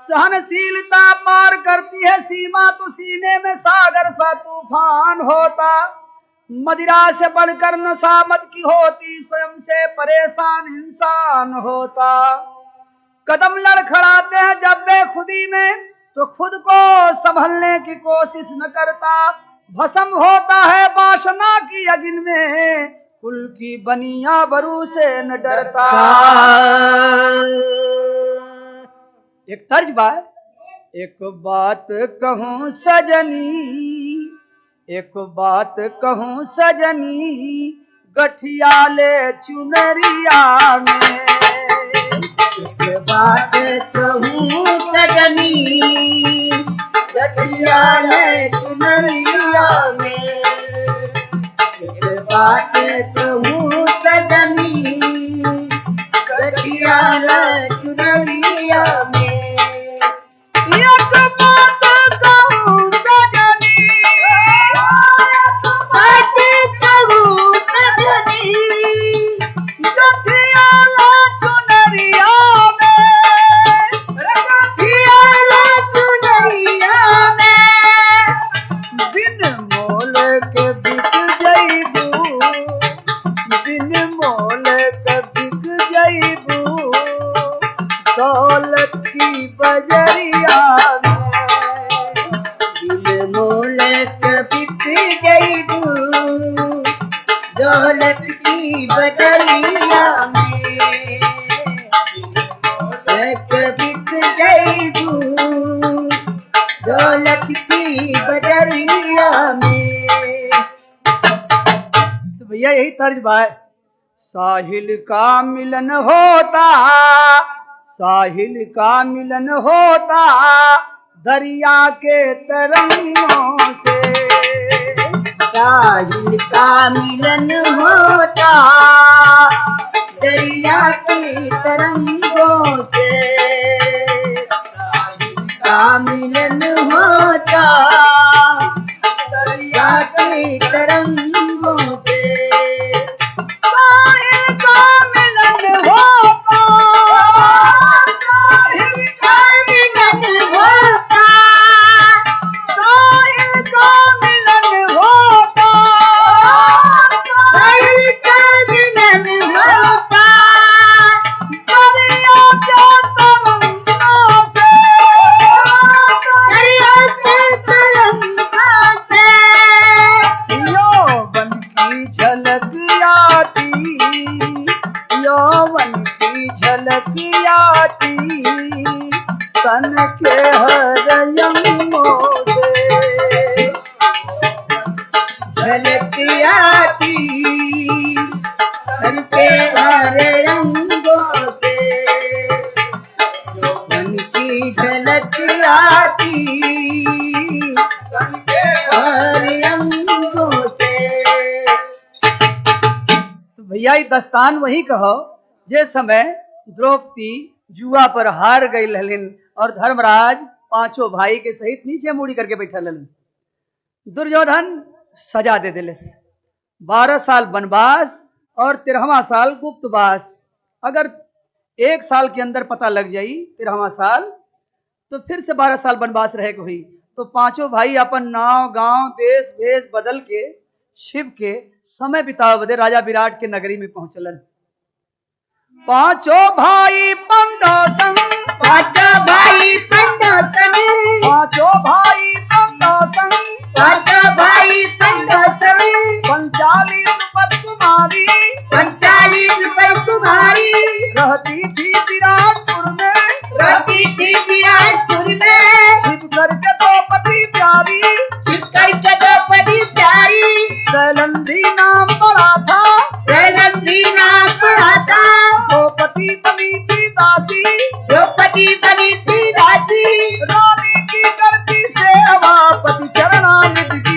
सहनशीलता पार करती है सीमा, तो सीने में सागर सा तूफान होता। मदिरा से बढ़कर नशा मद की होती, स्वयं से परेशान इंसान होता। कदम लड़खड़ाते हैं जब बेखुदी में, तो खुद को संभलने की कोशिश न करता। भस्म होता है वासना की अग्नि में, कुल की बनिया बरू से न डरता। एक तर्ज बात, एक बात कहूं सजनी, एक बात कहूं सजनी, गठिया ले चुनरिया में। एक बात कहूं सजनी, गठिया ले चुनरिया में। एक बात कहूं सजनी, गठिया ले चुनरिया में। दौलत की बजरिया में, दिल मोलक बिक जइबू, दौलत की बजरिया में। मोलक बिक जइबू, दौलत की बजरिया में। तो भैया यही तर्ज बात। साहिल का मिलन होता, साहिल का मिलन होता, दरिया के तरंगों से। साहिल का मिलन होता, दरिया के तरंगों से। साहिल का मिलन होता, दरिया के तरंगों से। तन के हर यंगों से झलक आती, तन के हर रंगों से। मन की झलक आती, तन के हर रंगों से। तो भैया ये दस्तान वही कहो जे समय द्रौपदी जुआ पर हार गई ललिन और धर्मराज पांचों भाई के सहित नीचे मुड़ी करके बैठा ललिन। दुर्योधन सजा दे दिले, 12 साल वनवास और 13वां साल गुप्तवास। अगर 1 साल के अंदर पता लग जाई 13वां साल, तो फिर से 12 साल वनवास रहे को हुई। तो पांचों भाई अपन नाव गांव देश वेश बदल के शिव के समय बितावे बदे राजा विराट के नगरी में पहुंचलन। पांचों भाई पंडोसन, पांचों भाई पंडोसन, पांचों भाई पंडोसन, पांचों भाई पंडोसन। 45 पर कुमारी, 45 पर कुमारी, रहती थी विराटपुर में, रहती थी विराटपुर में। शिव करके द्रौपदी प्यारी, शिव करके द्रौपदी प्यारी। शैलंधी नाम पड़ा था, शैलंधी नाम पड़ा था। द्रौपदी बनी थी दासी, द्रौपदी बनी थी दासी। रानी की करती सेवा, पति चरणानिधि की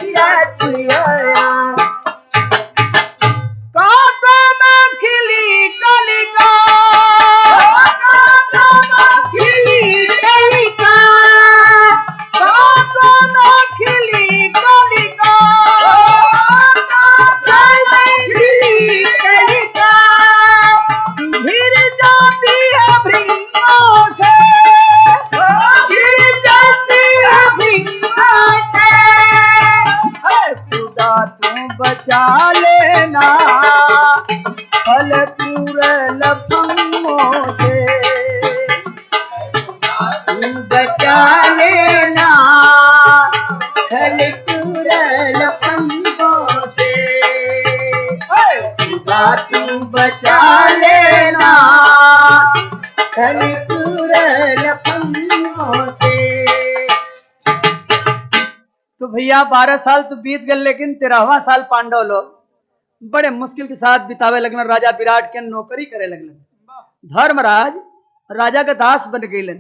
विराट आया कांटों में खिली कलिका, खिली कलिका कांटों में खिली कलिका, खिली कलिका गिर जाती है भृंगों से, गिर जाती है भृंगों से है खुदा तू बचा लेना फल तूर लफंगों से, तू बचा लेना खल तुरल पंगों से खुदा तू बचा लेना खल तुरल पंगों से तो भैया 12 साल तो बीत गए, लेकिन 13वां साल पांडव लोग बड़े मुश्किल के साथ बितावे लगलन। राजा विराट के नौकरी करे लगलन। धर्मराज राजा के दास बन गईलन,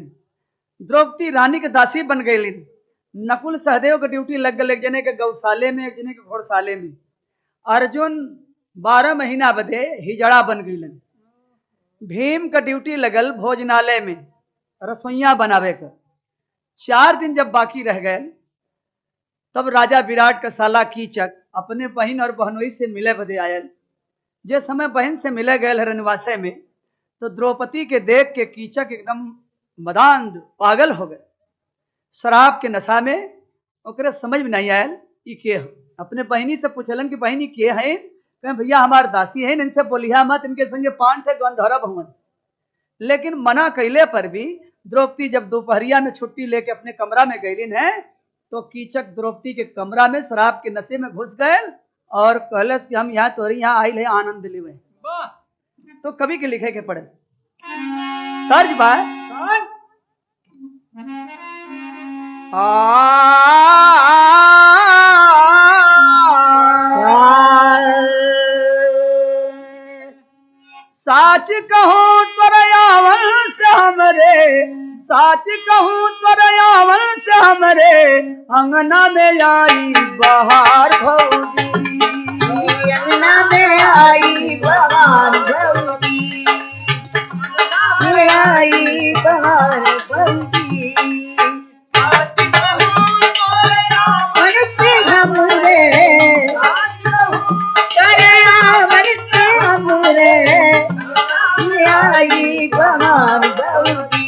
द्रौपदी रानी के दासी बन गईलिन, नकुल सहदेव के ड्यूटी लग गई, एक जने के गौशाले में, एक जने के घोड़शाले में। अर्जुन 12 महीना बदे हिजड़ा बन गईलन। भीम का ड्यूटी लगल भोजनालय में रसोइया बनावे का। 4 दिन जब बाकी रह गए तब राजा विराट का साला कीचक अपने बहन और बहनोई से मिले बदे आयल। जे समय बहन से मिले गए रनवासे में तो द्रौपदी के देख के कीचक एकदम मदांध पागल हो गए। शराब के नशा में ओकरे समझ में नहीं आयल ई के हो। अपने बहनी से पूछलन कि बहनी के है? कहें भैया हमार दासी है, इनसे बोलिया मत, इनके संगे 5 ठे गंधर्व भवन। लेकिन मना कैले पर भी द्रौपदी जब दोपहरिया में छुट्टी लेके अपने कमरा में गईलिन है तो कीचक द्रौपदी के कमरा में शराब के नशे में घुस गए और कहलस कि हम यहाँ तोरी यहाँ आइल है आनंद लेवे। तो कवि के लिखे के पड़े तर्ज बा साच कहूँ तोरयावन से हमरे, साच कहूँ तोरयावन से हमरे अंगना में आई बहार भौजी, अंगना में आई बहार भौजी, आई बहार भौजी बनते हमरे बनते हमरे आई बहार भौजी,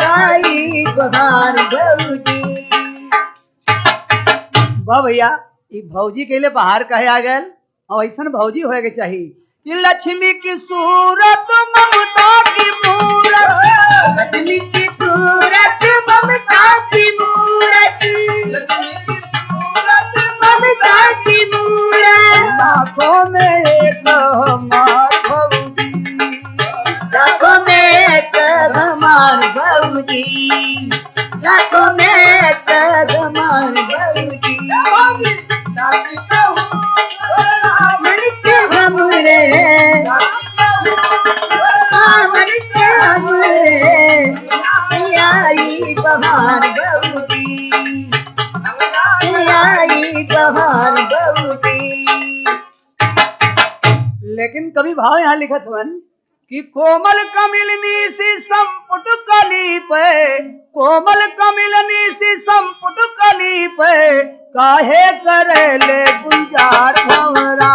आई बहार भौजी। वाह भैया ई भौजी के लिए बाहर कहे आ गए और ऐसा भौजी होए के चाहिए कि लक्ष्मी की सूरत ममता की मूरत, लक्ष्मी की सूरत ममता की मूरत, ममता की मूरत आंखों में एक हमार भौजी, लाखों में एक हमार भौजी, लाखों में एक हमार भौजी मनके हमरे मनके हमरे आई बहार भौजी, आई बहार भौजी। लेकिन कभी भाव यहाँ लिखत हुन कि कोमल कमिलनी सी संपुट कली पे, कोमल कमिलनी सी संपुट कली पे काहे करेले गुंजार भंवरा,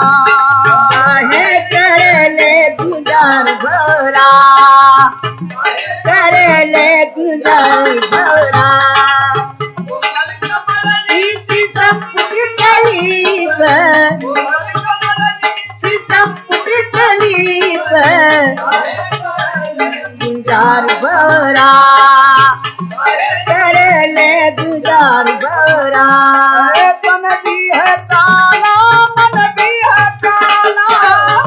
काहे करेले गुंजार भंवरा, करेले गुंजार भंवरा इसी संपुट कली पे, संपुट कली पे गुंजार भंवरा, करेले गुंजार भंवरा मन भी है काला, मन भी है काला,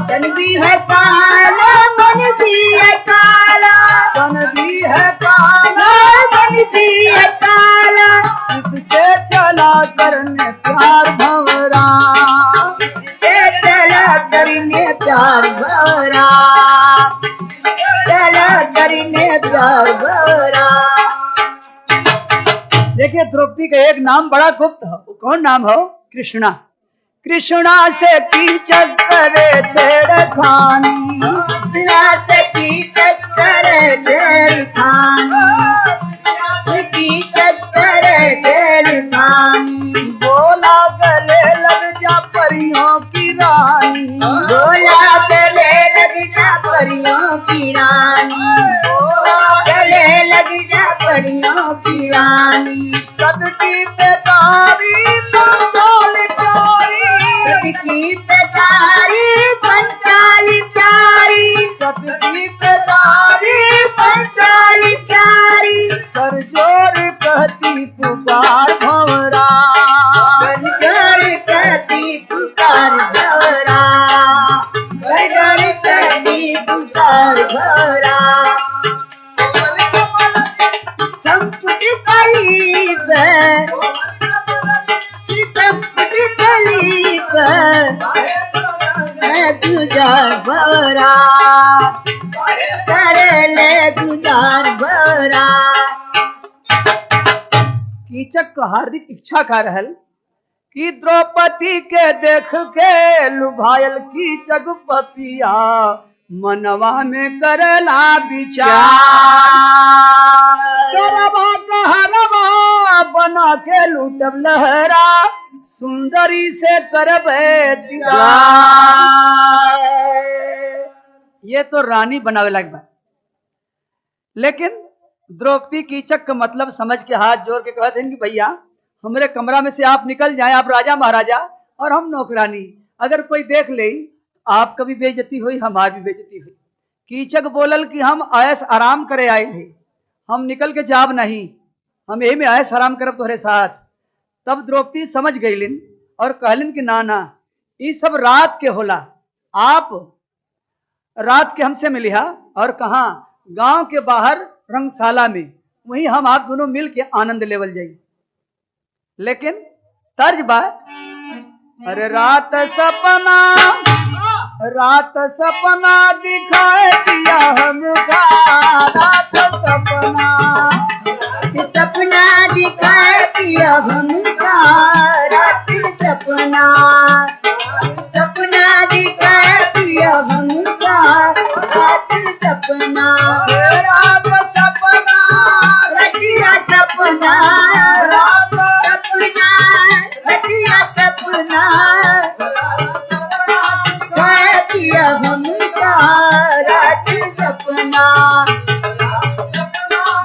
तन भी है काला, मन भी है काला, मन भी है काला, मन भी है काला इससे चला करने प्यार भंवरा, चला करने प्यार भंवरा, चला करने प्यार भंवरा। देखिए द्रौपदी का एक नाम बड़ा गुप्त है। वो कौन नाम हो? कृष्णा। कृष्णा से कीचक करे छेड़खानी, कृष्णा से कीचक करे छेड़खानी, कीचक करे छेड़खानी। बोला गले लग जा परियों की रानी, बोला गले लग जा परियों की रानी, गले लग जा परियों की रानी। सदकी बेदारी पंचाल प्यारी, सदकी बेदारी पंचाल प्यारी, सदकी बेदारी पंचाल प्यारी। कर जोर कहती पुकार भंवरा, गणगण कहती पुकार भंवरा, गणगण कहती पुकार भंवरा। संपुट कली पर, संपुट कली पर, मैं गुजार भंवरा, कर ले गुजार भंवरा। कीचक को हार्दिक इच्छा का रहल कि द्रौपदी के देख के लुभायल कीचक पपिया मनवा में करला विचार, करवा कहरवा बना के लूटब लहरा, सुंदरी से करबे दीदार। ये तो रानी बनावे लायक बा। लेकिन द्रौपदी कीचक का मतलब समझ के हाथ जोड़ के कहते हैं कि भैया हमारे कमरा में से आप निकल जाएं, आप राजा महाराजा और हम नौकरानी, अगर कोई देख ले आपका भी बेइज्जती हुई हमारी भी बेइज्जती हुई। कीचक बोलल कि हम ऐश आराम करे आए थे, हम निकल के जाब नहीं, हम यही में ऐश आराम करब तोहरे साथ। तब द्रौपदी समझ गईलिन और कहलिन कि ना ना ये सब रात के होला, आप रात के हमसे मिलिहा और कहा गांव के बाहर रंगशाला में, वहीं हम आप दोनों मिल के आनंद लेवल जाएंगे। लेकिन तर्ज बा, अरे रात सपना दिखाए दिया हमका, रात सपना दिखाए दिया हमका, रात सपना दिखाए दिया हमका, रात सपना। रात सपना रतिया सपना, रात सपना, रतिया सपना, दिखाए दिया हमका, रात सपना,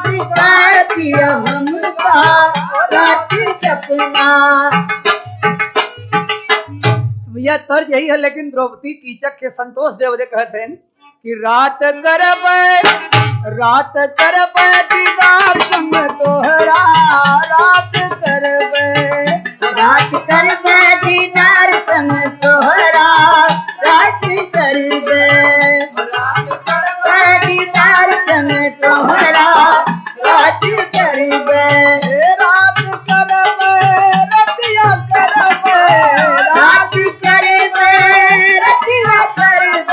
दिखाए दिया हमका, रात सपना। भैया तर्ज यही है। लेकिन द्रौपदी कीचक के संतोष देवदे कहते हैं कि रात करब दीदार संग तोहरा, रात करब दीदार संग तोहरा, रात करब दीदार संग तोहरा, रात करब। रात करब रतिया करब, रात करब रतिया करब,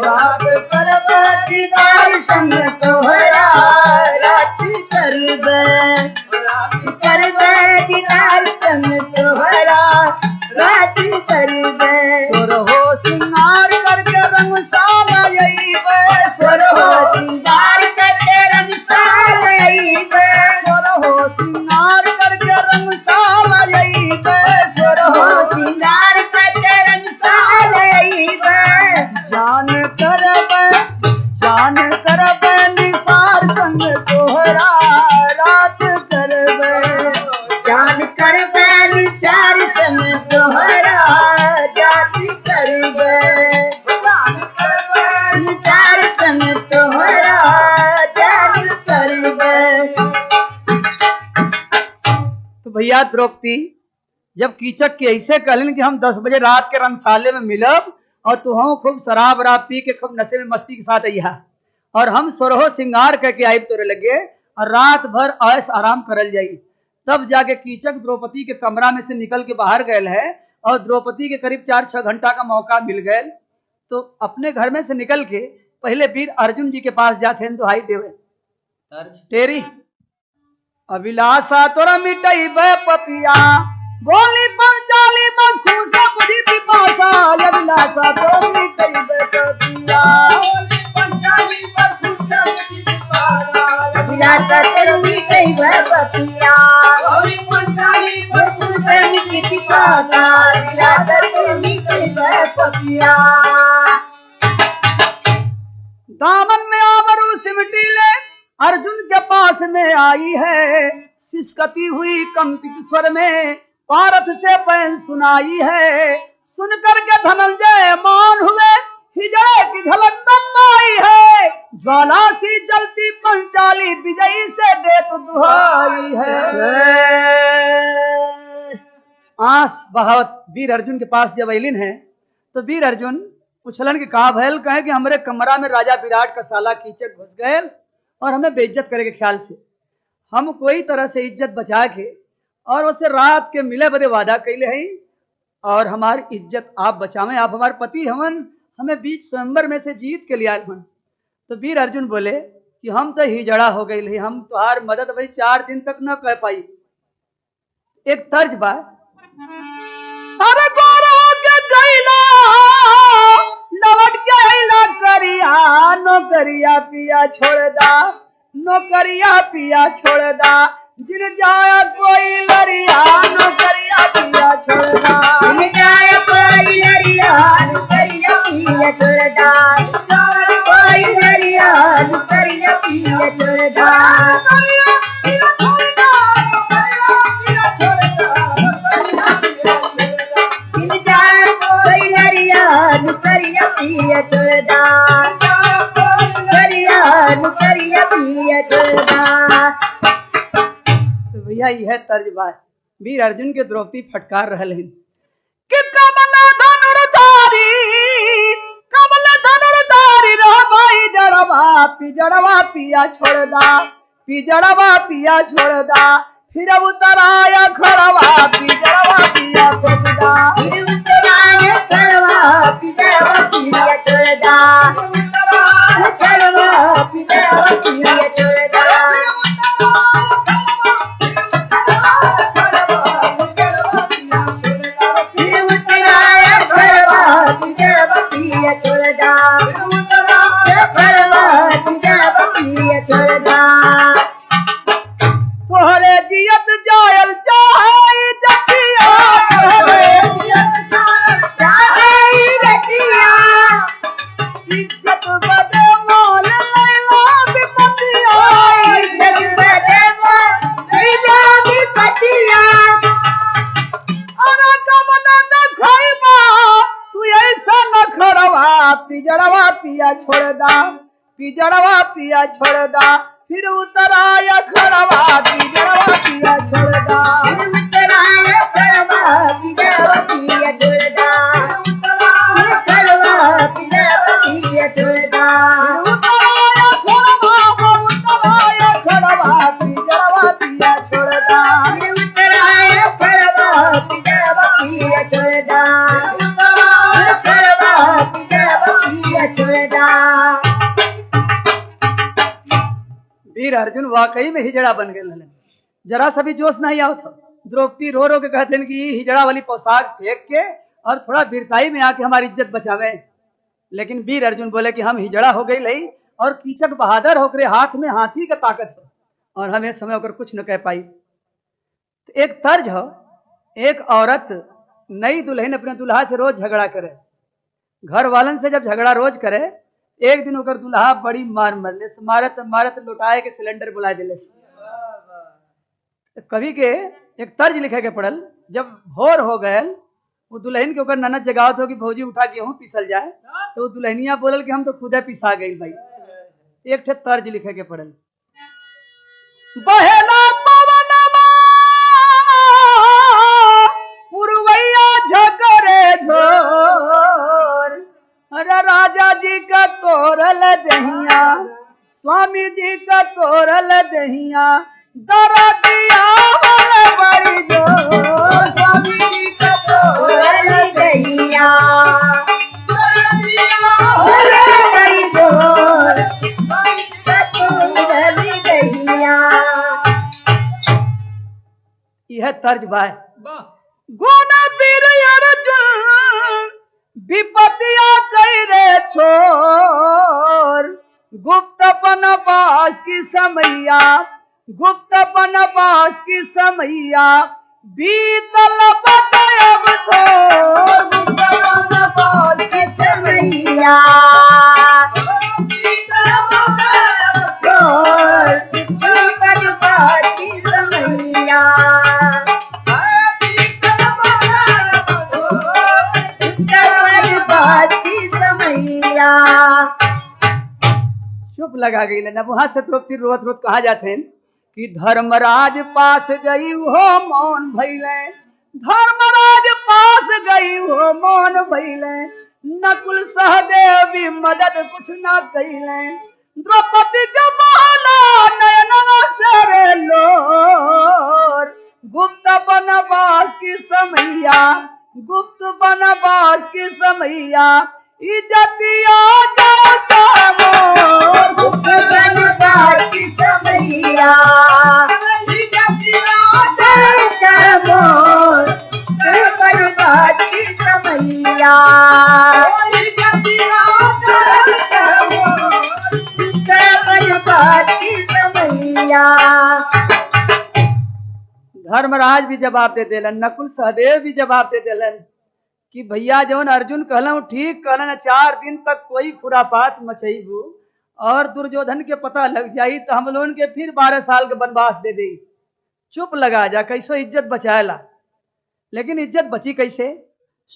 रात करब दीदार संग तोहरा, रात करब दीदार संग तोहरा, रात करब। सोरहो सिंगार करके रंगशाला अइबे, सोरहो सिंगार करके रंगशाला अइबे, सोरहो सिंगार करके रंगशाला अइबे, सोरहो सिंगार करके रंगशाला अइबे। जान करब निसार संग तोहरा, रात करब जान करब निसार संग तोहरा, रात करब निसार संग तोहरा, रात करब। तो भैया द्रौपदी जब कीचक के ऐसे कहलिन कि हम 10 बजे रात के रंगशाले में मिलब और तू हम खूब शराब वराब पी के खूब नशे में मस्ती के साथ अइहा और हम सोरहो सिंगार करके आइब तोरे लगे और रात भर ऐश आराम करल जाई। तब जाके कीचक द्रौपदी के कमरा में से निकल के बाहर गए है और द्रौपदी के करीब 4-6 घंटा का मौका मिल गए तो अपने घर में से निकल के पहले वीर अर्जुन जी के पास जाते हैं दुहाई देवे टेरी अभिलाषा तोरा मिटई बे पपिया बोली पंचाली बस खूसा बुझी पिपासा अभिलाषा तोरा मिटई बे पपिया अभिलाषा तोरा मिटई बे पपिया अभिलाषा तोरा मिटई बे पपिया दामन में आवरू सिमटी ले अर्जुन के पास में आई है सिसकती हुई कंपित स्वर में पारथ से पैन सुनाई है सुनकर के धनंजय मान हुए हिजड़े की झलक तब आई है ज्वाला सी जलती पंचाली विजयी से दे तो दुहाई है। आस बहावत वीर अर्जुन के पास जब अलिन है तो वीर अर्जुन पूछलन कि कहा भैल कहे कि हमरे कमरा में राजा विराट का साला कीचक घुस गए और हमें बेइज्जत करे के ख्याल से हम कोई तरह से इज्जत बचा के और उसे रात के मिले बदे वादा कैले हैं और हमारी इज्जत आप बचावें आप हमारे पति हमन हमें बीच स्वयंवर में से जीत के लिए आए हन। तो वीर अर्जुन बोले कि हम तो हिजड़ा हो गई है हम तुम्हार मदद भाई 4 दिन तक न कह पाई। एक तर्ज बा अरे गोरा के गैला लवट के हिला करिया नौकरिया पिया छोड़ दा नौकरिया पिया छोड़ दा जिन जाया कोई लरिया नौकरिया पिया छोड़ दा जिन जाया कोई लरिया नौकरिया पिया छोड़ दा कोई लरिया नौकरिया पिया छोड़ दा भैया यह तर्ज बात वीर अर्जुन के द्रौपदी फटकार रहल हैं कि कमल धनुर्धारी रे भाई जड़वा पिया छोड़ दा पिया छोड़ दा फिर उतराया खड़वा पिया छोड़ दा फिर उतराया खड़वा पिया छोड़ दा खड़वा पिया छोड़ दा तोहरे जियत जायल चाहे जतिया इज्जत बदे मोल लैला विपतिया अरे कमल न खैबा तू ऐसा न खड़वा पिजड़वा पिया छोड़ दा फिर उतराया खड़वा पिजड़वा पिया छोड़ दा उतराया खड़वा पिजड़वा पिया छोड़ दा खड़वा पिजड़वा पिया छोड़ दा उतराया खड़वा पिजड़वा पिया छोड़ दा उतराया खड़वा पिजड़वा पिया छोड़ दा खड़वा पिजड़वा पिया छोड़ दा। वीर अर्जुन वाकई में हिजड़ा बन गए जरा सा भी जोश नहीं आओ था द्रौपदी रो रो के कहते हैं कि हिजड़ा वाली पोशाक फेंक के और थोड़ा वीरताई में आके हमारी इज्जत बचावे लेकिन वीर अर्जुन बोले कि हम हिजड़ा हो गई लई और कीचक बहादुर होकर हाथ में हाथी का ताकत हो और हमें समय होकर कुछ न कह पाई। तो एक तर्ज हो एक औरत नई दुल्हन अपने दुल्हा से रोज झगड़ा करे घर वालन से जब झगड़ा रोज करे एक दिन होकर दुल्हा बड़ी मार मरले मारत लुटाए के सिलेंडर बुला दिले। कवि के एक तर्ज लिखे के पड़ल जब भोर हो गए वो दुल्हन के ऊपर ननद जगावत हो कि भौजी उठा गेहूं पीसल जाए तो वो दुल्हनिया बोलल कि हम तो खुदे पिसा गई भाई। एक ठे तर्ज लिखे के पड़ल बहेला पवनमा पुरवैया झकरे झोर अरे राजा जी का तोरल दहिया स्वामी जी का तोरल दहिया दरदिया बड़ी जो स्वामी जी का तोरल दहिया बड़ी जोर स्वामी जी का तोरल दहिया तर्ज बा गुण वीर अर्जुन विपतिया कई रे छोर गुप्त बनवास की समैया गुप्त बनवास की समैया बीतल बतयब थोर गुप्त बनवास की समैया बीतल बतयब थोर गुप्त बनवास की समैया चुप लगा गई न वहां से द्रौपदी रोत रोत कहा जाते हैं कि धर्मराज पास गई हो मौन भइले धर्मराज पास गई हो मौन भइले नकुल सहदेव भी मदद कुछ ना कइले द्रौपदी के महला नयनवा से लोर गुप्त बनवास की समैया गुप्त बनवास की समैया इज्जतिया जाओ चामोर गुप्त बनवास की समैया इज्जतिया जाओ चामोर गुप्त बनवास की समैया इज्जतिया जाओ चामोर गुप्त बनवास की समैया। धर्मराज भी जवाब दे देलन नकुल सहदेव भी जवाब दे देलन कि भैया जौन अर्जुन कहलन ठीक कहलन 4 दिन तक कोई खुरापात मचैबू और दुर्योधन के पता लग जाई तो हम लोगन के फिर 12 साल के वनवास दे दी चुप लगा जा कैसो इज्जत बचाएला लेकिन इज्जत बची कैसे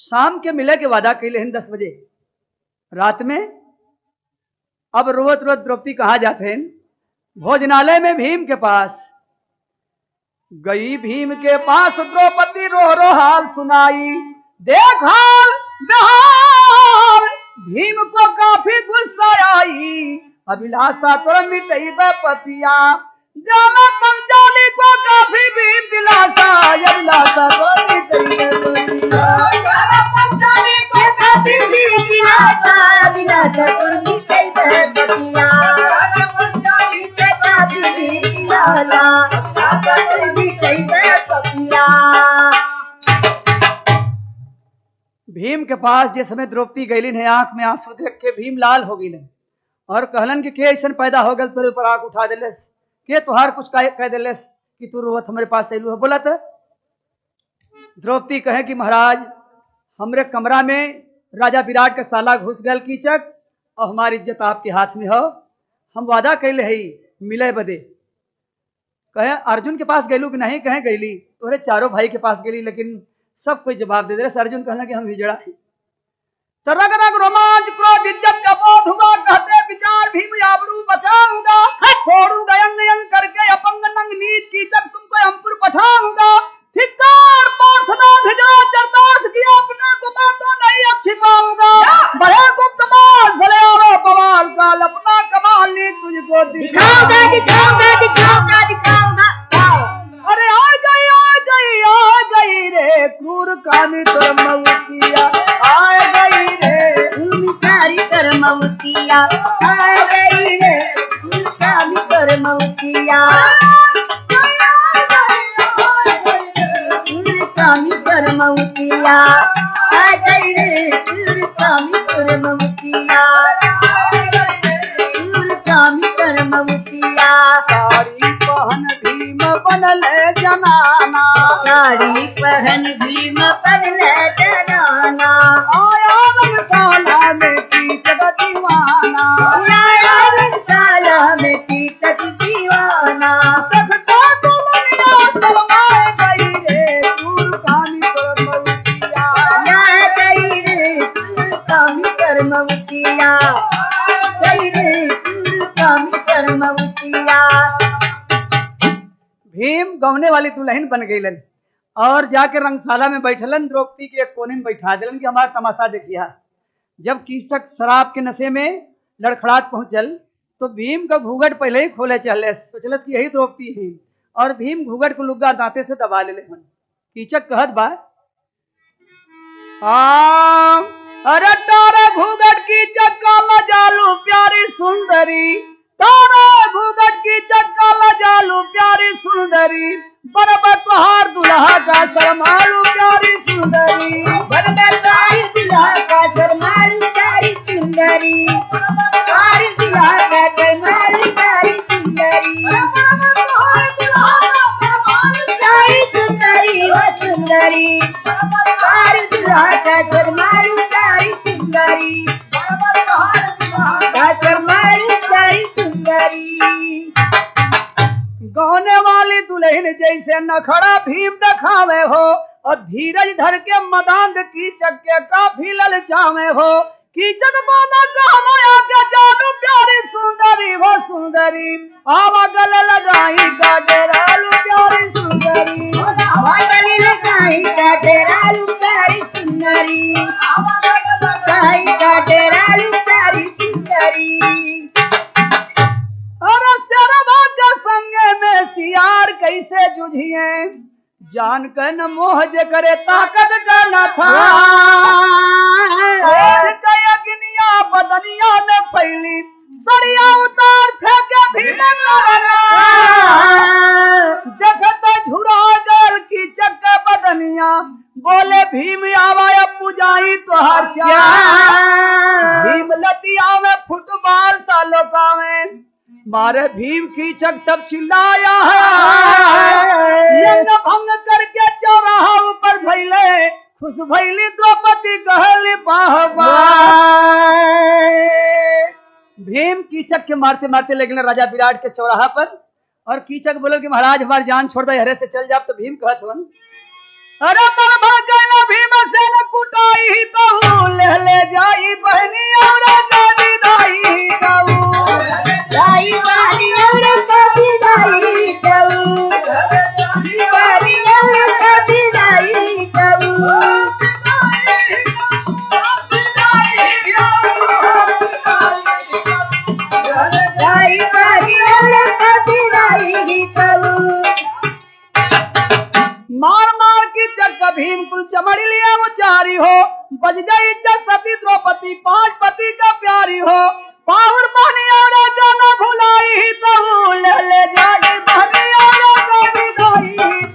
शाम के मिले के वादा कैले हैं 10 बजे रात में अब रोत रोत द्रौपदी कहा जाते हैं भोजनालय में भीम के पास गई भीम के पास द्रौपदी रो रो हाल सुनाई देख हाल बेहाल भीम को काफी गुस्सा आई अभिलाषा तो मिटई पपिया जाना पंचाली को काफी भी दिलासा अभिलाषा तो मिटई पपिया जाना पंचाली को काफी भी दिलासा अभिलाषा तो मिटई पपिया जाना पंचाली को काफी भी दिलासा भीम के पास जिस समय द्रौपदी गईलिन है आंख में आंसू देख के भीम लाल हो गई और कहलन कि ऐसा पैदा हो गल तोरे ऊपर आंख उठा दिलस के तुहार कुछ कह दिलस कि तू रोवत हमारे पास अयलू है बोलत द्रौपदी कहे कि महाराज हमरे कमरा में राजा विराट के साला घुस गल कीचक और हमारी इज्जत आपके हाथ में हो हम वादा कैले है मिले बदे कहे अर्जुन के पास गईलू कि नहीं कहे गईली तोरे चारों भाई के पास गईली लेकिन सब कोई जवाब दे दे अर्जुन कहना कि हम हिजड़ा है तरग रग रोमांच क्रोध इज्जत का बोध हुआ कहते विचार भीम आबरू बचाऊंगा छोड़ूंगा अंग अंग करके अपंग नंग नीच कीचक तुमको हमपुर पठाऊंगा धिक्कार प्रार्थना भिजा जरदास किया अपने को बातों नहीं अब छिपाऊंगा बड़े गुप्त बात भले और बवाल का अपना कमाल ली तुझको दिखाऊंगा दिखाऊंगा दिखाऊंगा दिखाऊंगा अरे आ गई रे क्रूर कामी तोर मऊतिया आ गई रे कारी तोर मऊतिया आ गई रे क्रूर कामी तोर मऊतिया कामी तोर मऊतिया आ गई रे क्रूर कामी तोर मऊतिया क्रूर कामी तोर मऊतिया साड़ी पहन भीम बनल जनाना साड़ी पहन भीम बनल जनाना आया रंगशाला में कीचक दीवाना आया रंगशाला में कीचक दीवाना सकता दुनिया शर्माए गई रे क्रूर कामी तोर मऊतिया आ गई रे क्रूर कामी तोर मऊतिया गई रे क्रूर कामी तोर मऊतिया। भीम गौने वाली दुल्हन बन गईलन और जाके रंगशाला में बैठलन द्रौपदी के एक कोने में बैठा दिलन कि हमारा तमाशा देखिया जब कीचक शराब के नशे में लड़खड़ाट पहुंचल तो भीम का घूंघट पहले ही खोले चले सोचलस कि यही द्रौपदी है और भीम घूंघट को लुग्गा दांते से दबा ले कीचक कहत बा अरे तारा घूंघट कीचक काला जालू प्यारी सुंदरी तारा घूंघट कीचक काला जालू प्यारी सुंदरी बरबर तुहार दुल्हा का शर्मालू प्यारी सुंदरी बरबरदाई दुल्हा का शर्मालू प्यारी सुंदरी प्यारी दुल्हा का शर्मालू प्यारी सुंदरी प्यारी सुंदरी वो सुंदरी प्यारी दुल्हा का शर्मालू प्यारी सुंदरी का शर्मालू प्यारी सुंदरी गौने वाली दुल्हन जैसे नखड़ा भीम दिखावे हो और धीरज धर के मदांग की चक्के काफी ललचावे हो कीचक बोला कहमाया के जानू प्यारी सुंदरी वो सुंदरी आवा गले लगाई गाजरालू प्यारी सुंदरी गले लगाई गाजरालू प्यारी सुंदरी लगाई गाजरालू प्यारी सुंदरी अरे तेरा भाग्य संगे में सियार कैसे जुझिए जान कर न मोह जे करे ताकत का न था अग्निया बदनिया में फैली सड़िया उतार फेंके भी देखते झुरा गल की चक्के बदनिया बोले भीम आवा पुजाई तुहार भीम लतिया में फुटबॉल सालों का में मारे भीम कीचक तब चिल्लाया है भंग करके चौराहा ऊपर भैले खुश भैली द्रौपदी कहली बाहबा भीम कीचक के मारते मारते ले गए राजा विराट के चौराहा पर और कीचक बोले कि महाराज हमारी जान छोड़ दे हरे से चल जा। तो भीम कहत हवन अरे पर भर गया भीम से न कुटाई कहू ले जाई बहनी और विदाई कहू दाई वाली और कभी दाई कहू वाली और कभी दाई कहू दाई वाली और कभी दाई कहू मार मार की चक्का भीम कुल चमड़ी लिया वो चारी हो बज गई इज्जत सती द्रौपदी पांच पति का प्यारी हो पाहुर बहनी और गाना भुलाई तो ले जाई बहनी और विदाई